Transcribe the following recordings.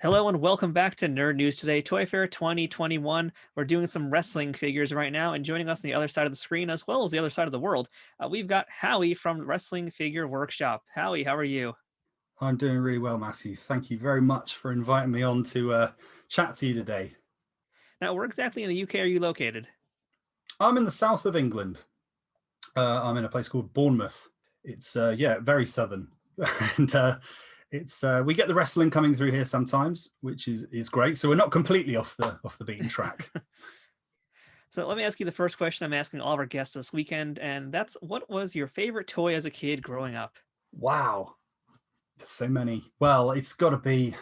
Hello and welcome back to Nerd News Today, Toy Fair 2021. We're doing some wrestling figures right now, and joining us on the other side of the screen, as well as the other side of the world, we've got Howie from Wrestling Figure Workshop. Howie, how are you? I'm doing really well, Matthew. Thank you very much for inviting me on to chat to you today. Now, where exactly in the UK are you located? I'm in the south of England. I'm in a place called Bournemouth. It's very southern, and it's we get the wrestling coming through here sometimes, which is great. So we're not completely off the beaten track. So let me ask you the first question I'm asking all of our guests this weekend, and that's what was your favorite toy as a kid growing up? Wow, there's so many. Well, it's got to be.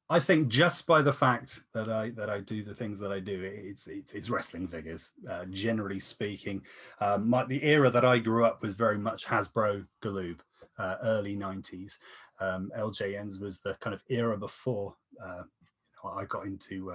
I think just by the fact that I do the things that I do, it's wrestling figures. Generally speaking, the era that I grew up was very much Hasbro Galoob, early '90s. LJNs was the kind of era before I got into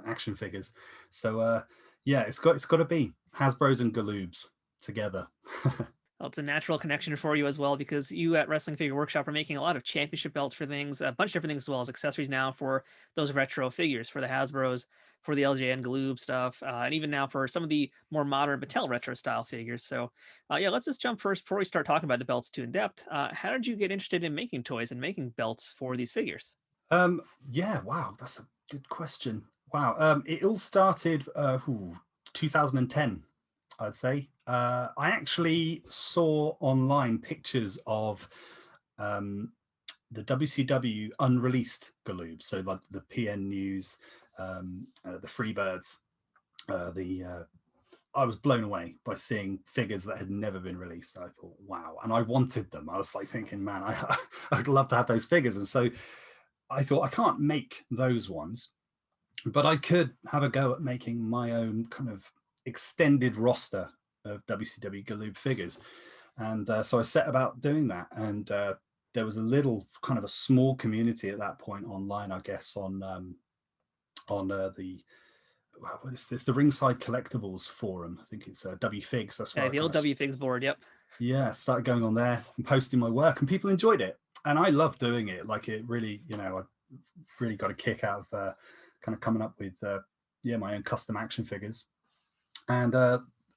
action figures. So yeah, it's got to be Hasbro's and Galoobs together. Well, it's a natural connection for you as well because you at Wrestling Figure Workshop are making a lot of championship belts for things, a bunch of different things as well as accessories now for those retro figures, for the Hasbros, for the LJN Galoob stuff, and even now for some of the more modern Mattel retro style figures. So, yeah, let's just jump first before we start talking about the belts too in depth. How did you get interested in making toys and making belts for these figures? Yeah, wow, that's a good question. Wow, it all started 2010, I'd say. I actually saw online pictures of the WCW unreleased Galoob, so like the PN News, the Freebirds. I was blown away by seeing figures that had never been released. I thought, wow, and I wanted them. I was like thinking, man, I'd love to have those figures, and so I thought I can't make those ones, but I could have a go at making my own kind of extended roster of WCW Galoob figures. And so I set about doing that. And there was a little kind of a small community at that point online, I guess, on the what is this? The Ringside Collectibles Forum. I think it's WFigs. That's where I The kind old of W Figs board, yep. started going on there and posting my work, and people enjoyed it. And I love doing it. Like it really, I really got a kick out of kind of coming up with my own custom action figures, and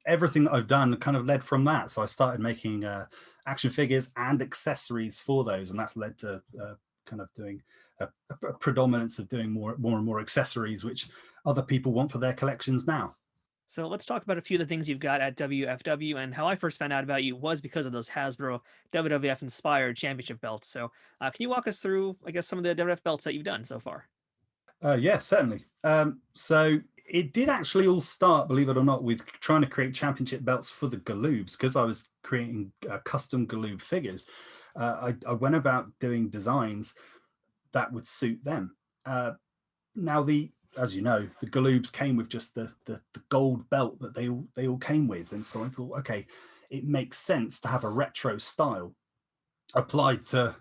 everything that I've done kind of led from that. So I started making action figures and accessories for those, and that's led to kind of doing a predominance of doing more and more accessories, which other people want for their collections now. So let's talk about a few of the things you've got at WFW, and how I first found out about you was because of those Hasbro WWF inspired championship belts. So can you walk us through, I guess, some of the WWF belts that you've done so far? Yeah, certainly. So it did actually all start, believe it or not, with trying to create championship belts for the Galoobs, because I was creating custom Galoob figures. I went about doing designs that would suit them. Now, as you know, the Galoobs came with just the gold belt that they all came with, and so I thought, okay, it makes sense to have a retro style applied to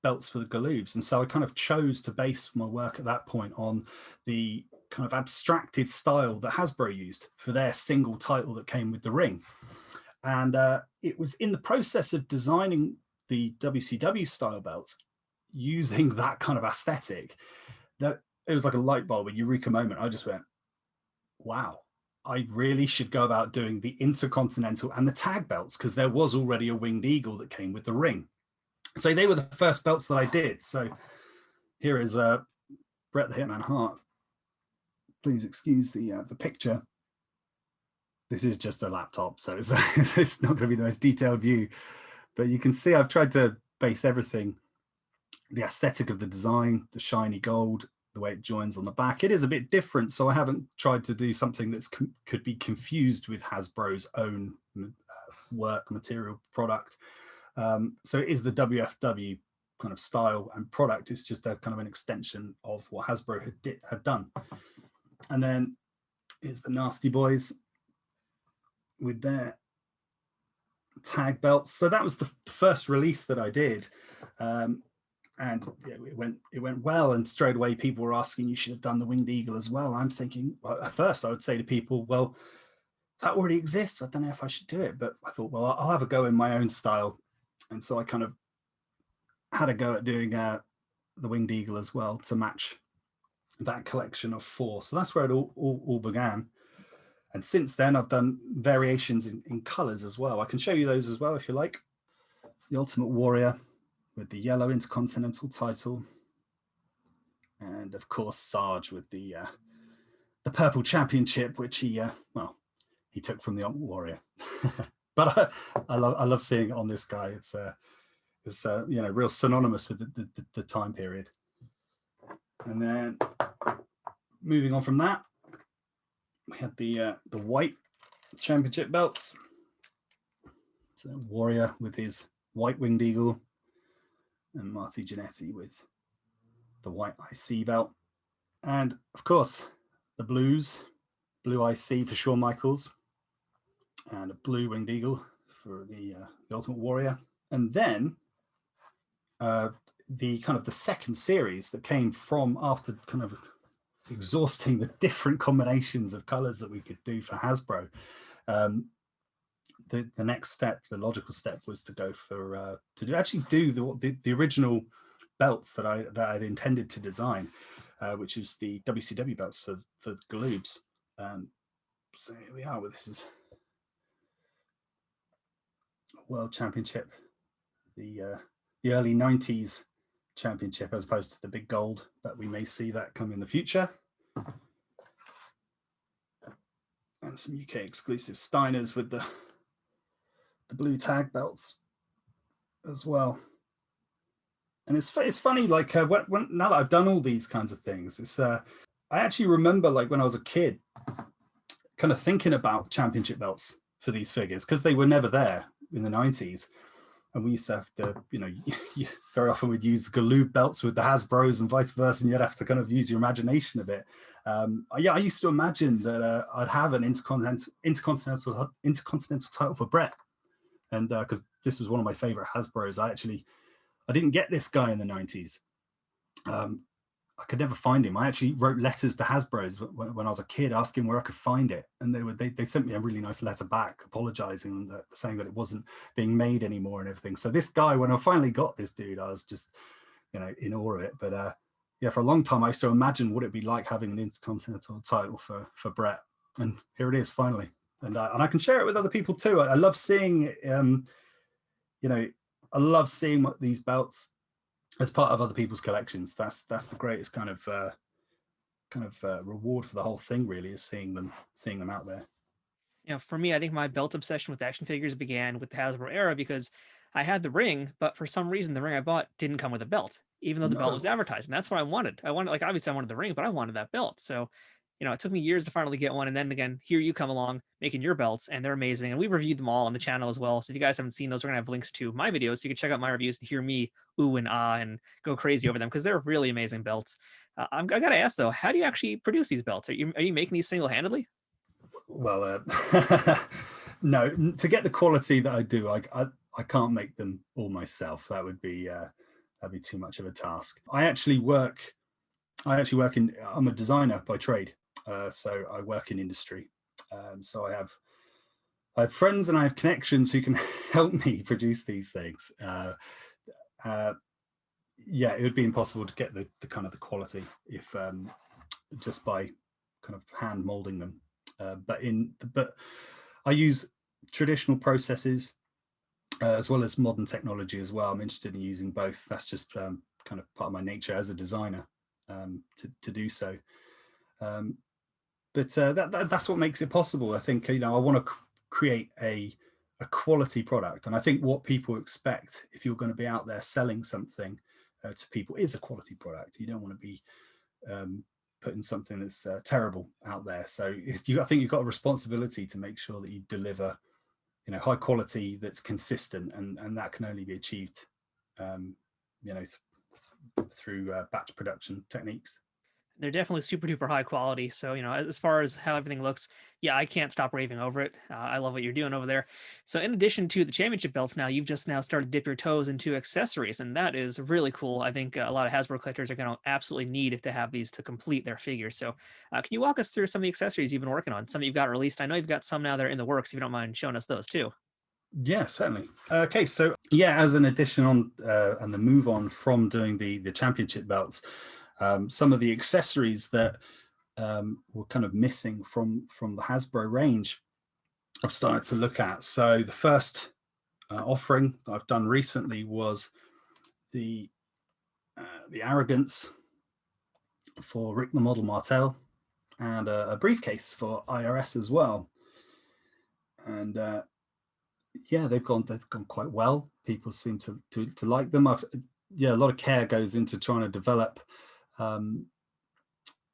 belts for the Galoobs. And so I kind of chose to base my work at that point on the kind of abstracted style that Hasbro used for their single title that came with the ring. And it was in the process of designing the WCW style belts using that kind of aesthetic that it was like a light bulb, a eureka moment. I just went, wow, I really should go about doing the Intercontinental and the tag belts, because there was already a winged eagle that came with the ring. So they were the first belts that I did. So here is Bret the Hitman Hart. Please excuse the picture. This is just a laptop, so it's not going to be the most detailed view, but you can see I've tried to base everything, the aesthetic of the design, the shiny gold, the way it joins on the back. It is a bit different, so I haven't tried to do something that's could be confused with Hasbro's own work, material, product. So it is the WFW kind of style and product. It's just a kind of an extension of what Hasbro had done. And then here's the Nasty Boys with their tag belts. So that was the first release that I did. And yeah, it went well, and straight away people were asking, you should have done the winged eagle as well. I'm thinking, well, at first I would say to people, well, that already exists, I don't know if I should do it. But I thought, well, I'll have a go in my own style. And so I kind of had a go at doing the winged eagle as well to match that collection of 4. So that's where it all began. And since then, I've done variations in colors as well. I can show you those as well if you like. The Ultimate Warrior with the yellow Intercontinental title, and of course Sarge with the purple championship, which he took from the Ultimate Warrior. But I love seeing it on this guy. It's real synonymous with the time period. And then moving on from that, we had the white championship belts. So Warrior with his white winged eagle, and Marty Jannetty with the white IC belt, and of course the blues, blue IC for Shawn Michaels, and a blue winged eagle for the Ultimate Warrior. And then the second series that came from after kind of exhausting the different combinations of colors that we could do for Hasbro. The next step, the logical step, was to go for to do the original belts that I'd intended to design, which is the WCW belts for the Galoobs. So here we are. This is a World Championship, the early '90s championship, as opposed to the big gold, but we may see that come in the future. And some UK exclusive Steiners with the blue tag belts as well. And it's funny, like when now that I've done all these kinds of things, it's I actually remember, like, when I was a kid, kind of thinking about championship belts for these figures, because they were never there in the '90s. And we used to have to, very often we'd use the Galoob belts with the Hasbros and vice versa, and you'd have to kind of use your imagination a bit. I used to imagine that I'd have an intercontinental title for Bret, and because this was one of my favorite Hasbros. I didn't get this guy in the '90s. I could never find him. I actually wrote letters to Hasbro's when I was a kid, asking where I could find it, and they sent me a really nice letter back, apologizing, saying that it wasn't being made anymore and everything. So this guy, when I finally got this dude, I was just, in awe of it. But for a long time, I used to imagine what it'd be like having an intercontinental title for Bret, and here it is finally. And I can share it with other people too. I love seeing, I love seeing what these belts as part of other people's collections. That's the greatest kind of reward for the whole thing, really, is seeing them out there. For me, I think my belt obsession with action figures began with the Hasbro era, because I had the ring, but for some reason the ring I bought didn't come with a belt, even though the belt was advertised. And that's what I wanted. Obviously I wanted the ring, but I wanted that belt. So, it took me years to finally get one. And then again, here you come along making your belts, and they're amazing. And we've reviewed them all on the channel as well. So if you guys haven't seen those, we're gonna have links to my videos, so you can check out my reviews and hear me ooh and ah and go crazy over them, because they're really amazing belts. I gotta ask though, how do you actually produce these belts? Are you making these single-handedly? Well, no, to get the quality that I do, I can't make them all myself. That'd be too much of a task. I'm a designer by trade, so I work in industry. So I have friends and I have connections who can help me produce these things. It would be impossible to get the kind of the quality if just by kind of hand molding them. But I use traditional processes as well as modern technology as well. I'm interested in using both. That's just kind of part of my nature as a designer, to do so. But that's what makes it possible. I think, I want to create a quality product, and I think what people expect if you're going to be out there selling something to people is a quality product. You don't want to be putting something that's terrible out there. So I think you've got a responsibility to make sure that you deliver, high quality that's consistent, and that can only be achieved, through batch production techniques. They're definitely super duper high quality. So, as far as how everything looks, yeah, I can't stop raving over it. I love what you're doing over there. So in addition to the championship belts, now you've just now started to dip your toes into accessories, and that is really cool. I think a lot of Hasbro collectors are going to absolutely need to have these to complete their figures. So can you walk us through some of the accessories you've been working on? Some that you've got released. I know you've got some now that are in the works. If you don't mind showing us those too. Yeah, certainly. Okay, so yeah, as an addition on and the move on from doing the championship belts, some of the accessories that were kind of missing from the Hasbro range, I've started to look at. So the first offering that I've done recently was the Arrogance for Rick the Model Martel, and a briefcase for IRS as well. And yeah, they've gone quite well. People seem to like them. Yeah, a lot of care goes into trying to develop.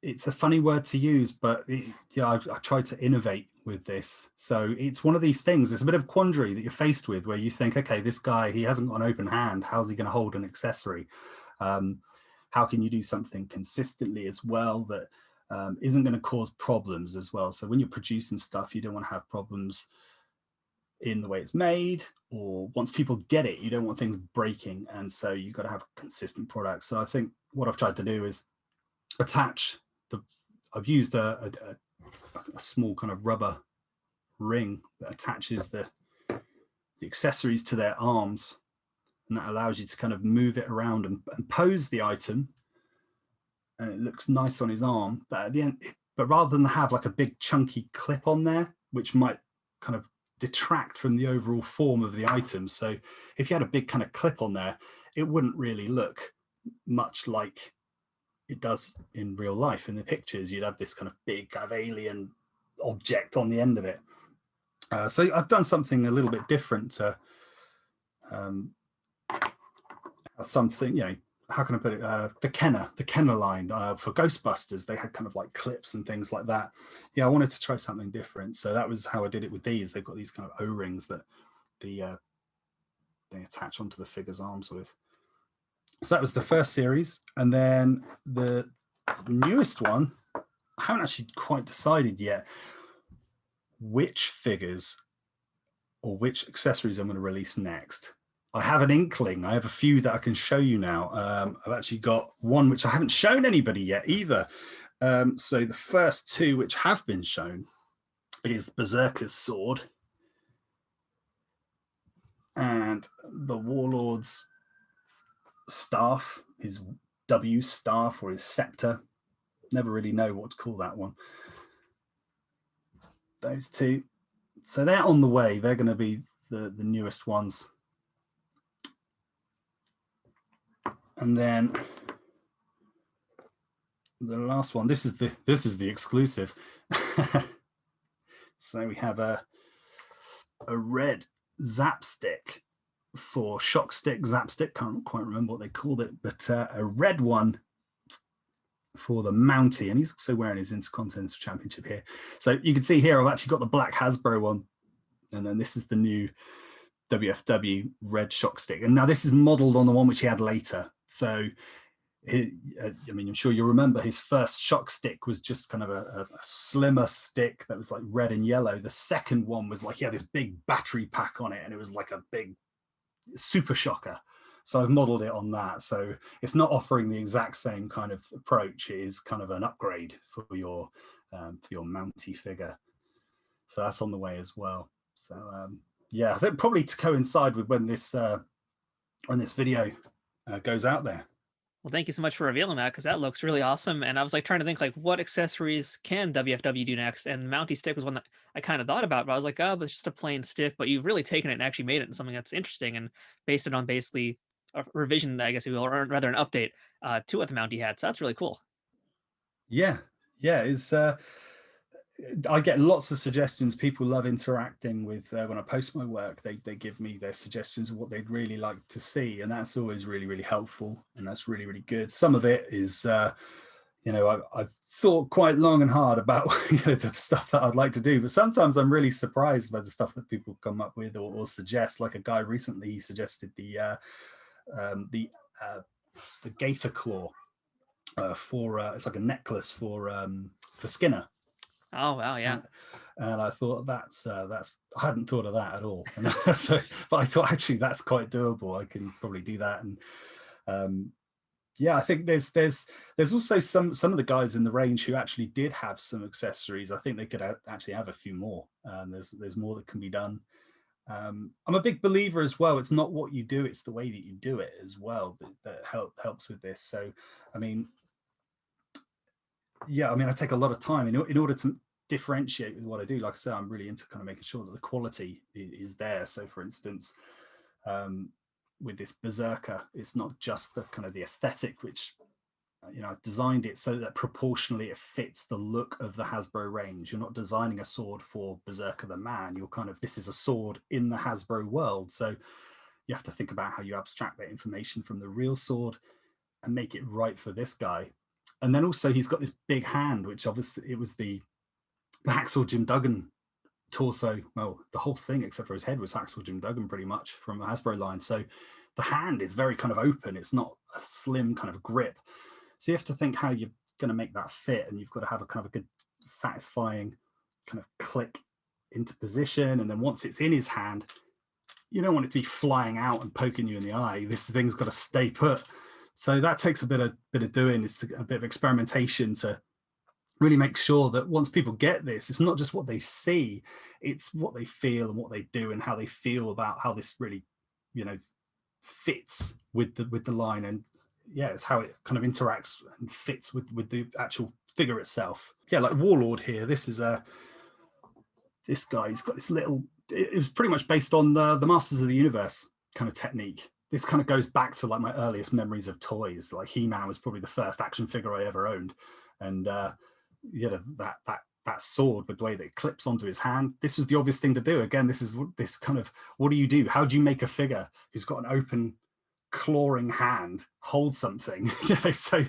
It's a funny word to use, but yeah, I tried to innovate with this. So it's one of these things. It's a bit of a quandary that you're faced with, where you think, okay, this guy, he hasn't got an open hand. How's he going to hold an accessory? How can you do something consistently as well that isn't going to cause problems as well? So when you're producing stuff, you don't want to have problems in the way it's made, or once people get it, you don't want things breaking, and so you've got to have a consistent product. So I think what I've tried to do is attach I've used a small kind of rubber ring that attaches the accessories to their arms, and that allows you to kind of move it around and pose the item, and it looks nice on his arm. But at the end, but rather than have like a big chunky clip on there, which might kind of detract from the overall form of the item. So if you had a big kind of clip on there, it wouldn't really look much like it does in real life. In the pictures, you'd have this kind of big kind of alien object on the end of it. So I've done something a little bit different to something, you know, how can I put it? The Kenner line for Ghostbusters, they had kind of like clips and things like that. Yeah, I wanted to try something different. So that was how I did it with these. They've got these kind of O-rings that they attach onto the figure's arms with. So that was the first series. And then the newest one, I haven't actually quite decided yet which figures or which accessories I'm going to release next. I have an inkling. I have a few that I can show you now. I've actually got one which I haven't shown anybody yet either. So the first two which have been shown is Berserker's sword and the Warlord's staff, his W staff or his scepter. Never really know what to call that one. Those two. So they're on the way. They're going to be the newest ones. And then the last one, this is the exclusive. So we have a red zap stick for shock stick, zap stick, can't quite remember what they called it, but a red one for the Mountie, and he's also wearing his Intercontinental Championship here. So you can see here I've actually got the black Hasbro one, and then this is the new WFW red shock stick. And now this is modeled on the one which he had later. So I mean, I'm sure you remember his first shock stick was just kind of a slimmer stick that was like red and yellow. The second one was like, he had this big battery pack on it, and it was like a big super shocker. So I've modeled it on that. So it's not offering the exact same kind of approach. It is kind of an upgrade for your Mountie figure. So that's on the way as well. So yeah, I think probably to coincide with when this video goes out there. Well, thank you so much for revealing that, because that looks really awesome. And I was like trying to think like, what accessories can WFW do next? And Mountie stick was one that I kind of thought about, but I was like, oh, but it's just a plain stick. But you've really taken it and actually made it into something that's interesting and based it on basically a revision, I guess you will, or rather an update to what the Mountie had. So that's really cool. Yeah, it's I get lots of suggestions. People love interacting with when I post my work. They give me their suggestions of what they'd really like to see, and that's always really, really helpful, and that's really, really good. Some of it is you know, I've thought quite long and hard about the stuff that I'd like to do, but sometimes I'm really surprised by the stuff that people come up with or suggest. Like a guy recently, he suggested the gator claw for it's like a necklace for Skinner. Oh wow, yeah. And I thought that's I hadn't thought of that at all. So, but I thought actually that's quite doable. I can probably do that. And yeah, I think there's also some of the guys in the range who actually did have some accessories. I think they could actually have a few more. There's more that can be done. I'm a big believer as well. It's not what you do, it's the way that you do it as well that helps with this. So, I mean, yeah, I mean, I take a lot of time in order to differentiate with what I do. Like I said, I'm really into kind of making sure that the quality is there. So, for instance, with this Berserker, it's not just the kind of the aesthetic, which I've designed it so that proportionally it fits the look of the Hasbro range. You're not designing a sword for Berserker the man. You're kind of, this is a sword in the Hasbro world. So you have to think about how you abstract that information from the real sword and make it right for this guy. And then also he's got this big hand, which obviously it was the Hacksaw Jim Duggan torso. Well, the whole thing except for his head was Hacksaw Jim Duggan pretty much from the Hasbro line. So the hand is very kind of open. It's not a slim kind of grip. So you have to think how you're going to make that fit, and you've got to have a kind of a good, satisfying kind of click into position. And then once it's in his hand, you don't want it to be flying out and poking you in the eye. This thing's got to stay put. So that takes a bit of doing. It's a bit of experimentation to really make sure that once people get this, it's not just what they see, it's what they feel and what they do and how they feel about how this really, fits with the line. And yeah, it's how it kind of interacts and fits with the actual figure itself. Yeah, like Warlord here. This is this guy. He's got this little. It was pretty much based on the Masters of the Universe kind of technique. This kind of goes back to like my earliest memories of toys. Like He-Man was probably the first action figure I ever owned, and that sword with the way that it clips onto his hand. This was the obvious thing to do. Again, this kind of, what do you do? How do you make a figure who's got an open clawing hand hold something? So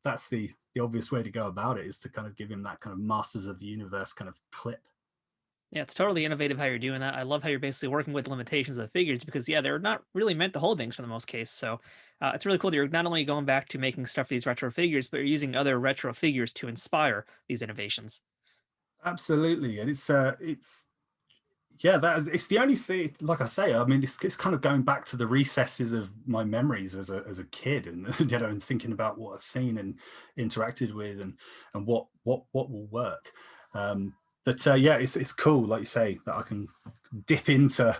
that's the obvious way to go about it, is to kind of give him that kind of Masters of the Universe kind of clip. Yeah, it's totally innovative how you're doing that. I love how you're basically working with limitations of the figures because, yeah, they're not really meant to hold things for the most case. So it's really cool that you're not only going back to making stuff for these retro figures, but you're using other retro figures to inspire these innovations. Absolutely. And it's yeah, that it's the only thing, like I say, I mean, it's kind of going back to the recesses of my memories as a kid, and and thinking about what I've seen and interacted with, and what will work. But yeah, it's cool, like you say, that I can dip into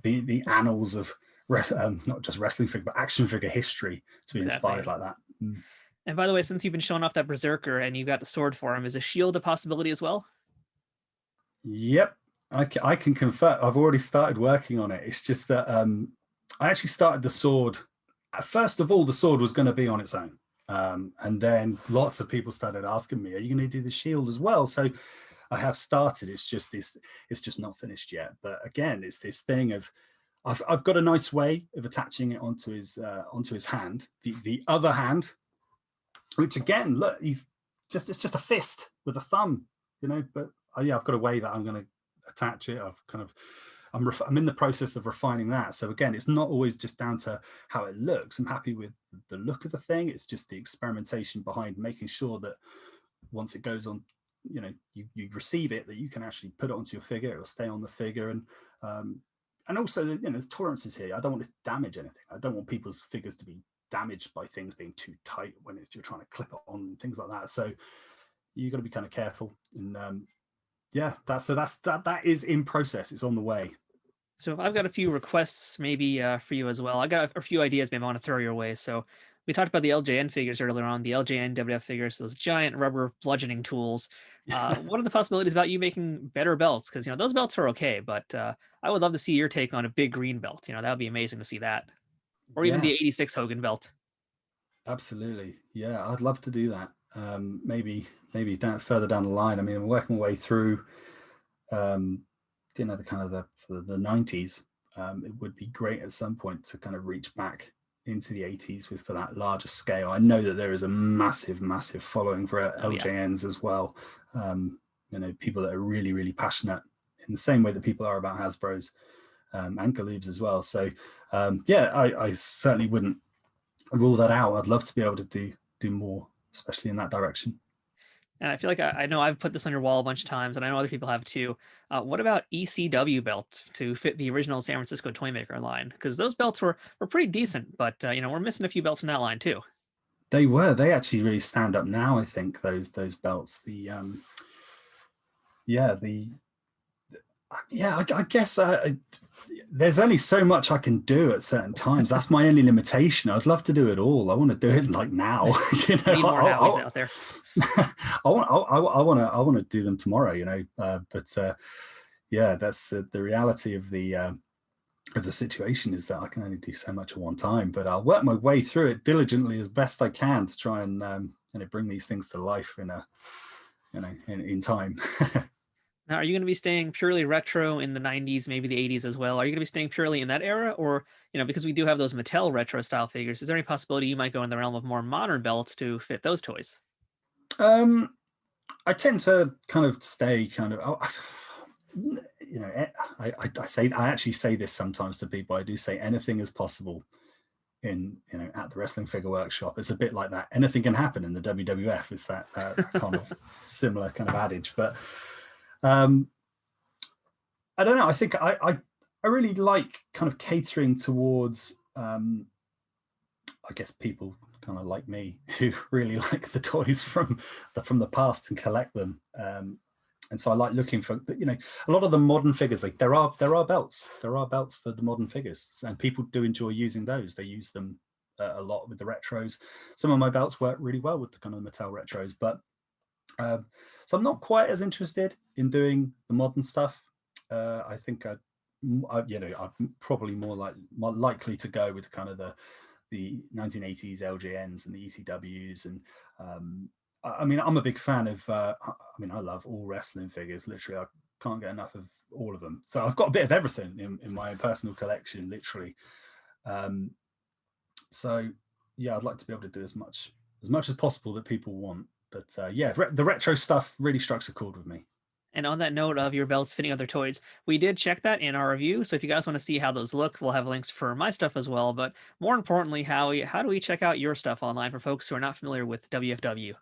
the annals of not just wrestling figure, but action figure history to be inspired like that. And by the way, since you've been showing off that Berserker and you got the sword for him, is a shield a possibility as well? Yep, I can confirm. I've already started working on it. It's just that I actually started the sword. First of all, the sword was going to be on its own. And then lots of people started asking me, are you going to do the shield as well? So I have started. It's just not finished yet. But again, it's this thing of I've got a nice way of attaching it onto his hand. The other hand, which again, look, it's just a fist with a thumb, but yeah, I've got a way that I'm going to attach it. I'm in the process of refining that. So again, it's not always just down to how it looks. I'm happy with the look of the thing. It's just the experimentation behind making sure that once it goes on, you receive it, that you can actually put it onto your figure. It'll stay on the figure. And also, there's tolerances here. I don't want it to damage anything. I don't want people's figures to be damaged by things being too tight when you're trying to clip it on and things like that. So you've got to be kind of careful. And yeah, that is in process. It's on the way. So I've got a few requests maybe for you as well. I got a few ideas maybe I want to throw your way. So we talked about the LJN figures earlier on, the LJN WWF figures, those giant rubber bludgeoning tools. What are the possibilities about you making better belts? Because those belts are okay, but I would love to see your take on a big green belt. That would be amazing to see that, or even the '86 Hogan belt. Absolutely, yeah, I'd love to do that. Maybe further down the line. I mean, I'm working my way through, the kind of the 90s. It would be great at some point to kind of reach back into the 80s for that larger scale. I know that there is a massive following for LJNs as well. People that are really, really passionate in the same way that people are about Hasbro's and Galoobs as well. So yeah, I certainly wouldn't rule that out. I'd love to be able to do more, especially in that direction. And I feel like I know I've put this on your wall a bunch of times, and I know other people have too. What about ECW belt to fit the original San Francisco Toymaker line? Because those belts were pretty decent, but we're missing a few belts from that line too. They actually really stand up now. I think those belts. Yeah, I guess there's only so much I can do at certain times. That's my only limitation. I'd love to do it all. I want to do it like now. Need more Howies out there. I want to do them tomorrow. Yeah, that's the reality of the situation, is that I can only do so much at one time. But I'll work my way through it diligently as best I can to try and bring these things to life in time. Now, are you going to be staying purely retro in the 90s, maybe the 80s as well? Are you going to be staying purely in that era? Or, because we do have those Mattel retro style figures, is there any possibility you might go in the realm of more modern belts to fit those toys? I tend to kind of stay I actually say this sometimes to people. I do say anything is possible at the Wrestling Figure Workshop. It's a bit like that. Anything can happen in the WWF. It's that kind of similar kind of adage. But I don't know. I think I really like kind of catering towards I guess people kind of like me who really like the toys from the past and collect them. And so I like looking for, a lot of the modern figures. Like there are belts for the modern figures, and people do enjoy using those. They use them a lot with the retros. Some of my belts work really well with the kind of Mattel retros, but so I'm not quite as interested in doing the modern stuff. I think I'm probably more likely to go with kind of the 1980s LJNs and the ECWs. And I'm a big fan of I love all wrestling figures. Literally, I can't get enough of all of them. So I've got a bit of everything in my personal collection, literally. So yeah, I'd like to be able to do as much as possible that people want. But the retro stuff really strikes a chord with me. And on that note of your belts fitting other toys, we did check that in our review. So if you guys want to see how those look, we'll have links for my stuff as well. But more importantly, how do we check out your stuff online for folks who are not familiar with WFW?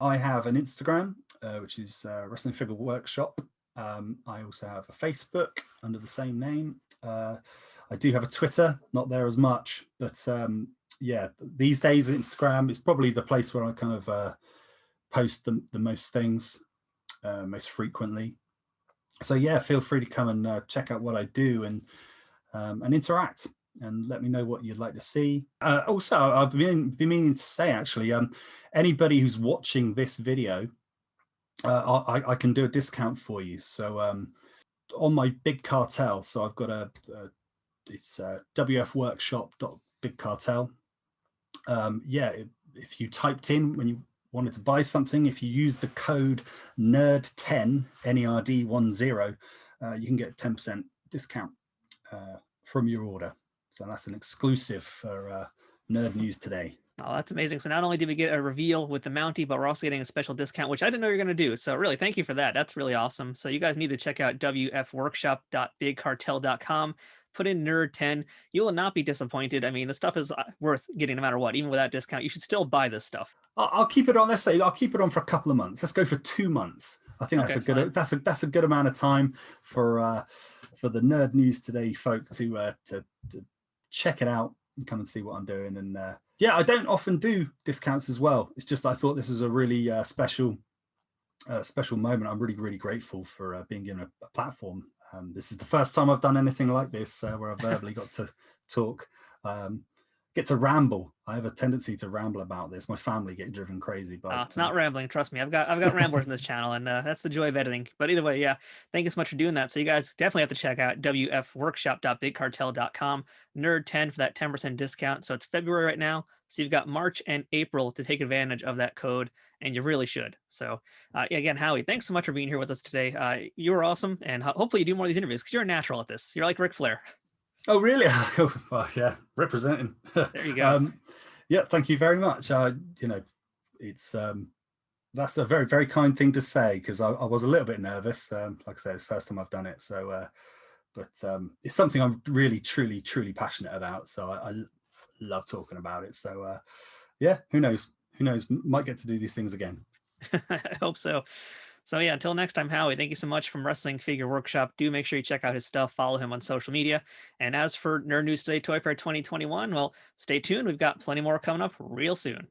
I have an Instagram, which is Wrestling Figure Workshop. I also have a Facebook under the same name. I do have a Twitter, not there as much, but these days Instagram is probably the place where I kind of post the most things most frequently. So yeah, feel free to come and check out what I do and interact and let me know what you'd like to see. Also, I've been meaning to say, actually, anybody who's watching this video, I can do a discount for you. So on my big cartel, so I've got it's WF Workshop.big cartel. If you typed in when you wanted to buy something, if you use the code NERD10, NERD10, you can get a 10% discount from your order. So that's an exclusive for Nerd News Today. Oh, that's amazing. So not only did we get a reveal with the Mountie, but we're also getting a special discount, which I didn't know you were going to do. So really, thank you for that. That's really awesome. So you guys need to check out wfworkshop.bigcartel.com. Put in Nerd10. You will not be disappointed. I mean, the stuff is worth getting no matter what. Even without discount, you should still buy this stuff. I'll keep it on. Let's say I'll keep it on for a couple of months. Let's go for 2 months. I think that's a good amount of time for the Nerd News Today folk to check it out and come and see what I'm doing. And I don't often do discounts as well. It's just I thought this was a really special moment. I'm really, really grateful for being given a platform. This is the first time I've done anything like this where I've verbally got to talk, get to ramble. I have a tendency to ramble about this. My family get driven crazy. But it's not rambling. Trust me. I've got ramblers in this channel, and that's the joy of editing. But either way, yeah, thank you so much for doing that. So you guys definitely have to check out wfworkshop.bigcartel.com, Nerd10 for that 10% discount. So it's February right now. So you've got March and April to take advantage of that code, and you really should. So again, Howie, thanks so much for being here with us today. You were awesome, and hopefully you do more of these interviews because you're a natural at this. You're like Ric Flair. Oh, really? Well, yeah, representing. There you go. Thank you very much. It's that's a very, very kind thing to say because I was a little bit nervous. Like I said, it's the first time I've done it. So, but it's something I'm really, truly, truly passionate about. So I love talking about it. So, who knows? Who knows? Might get to do these things again. I hope so. So yeah, until next time, Howie, thank you so much from Wrestling Figure Workshop. Do make sure you check out his stuff, follow him on social media. And as for Nerd News Today Toy Fair 2021, well, stay tuned. We've got plenty more coming up real soon.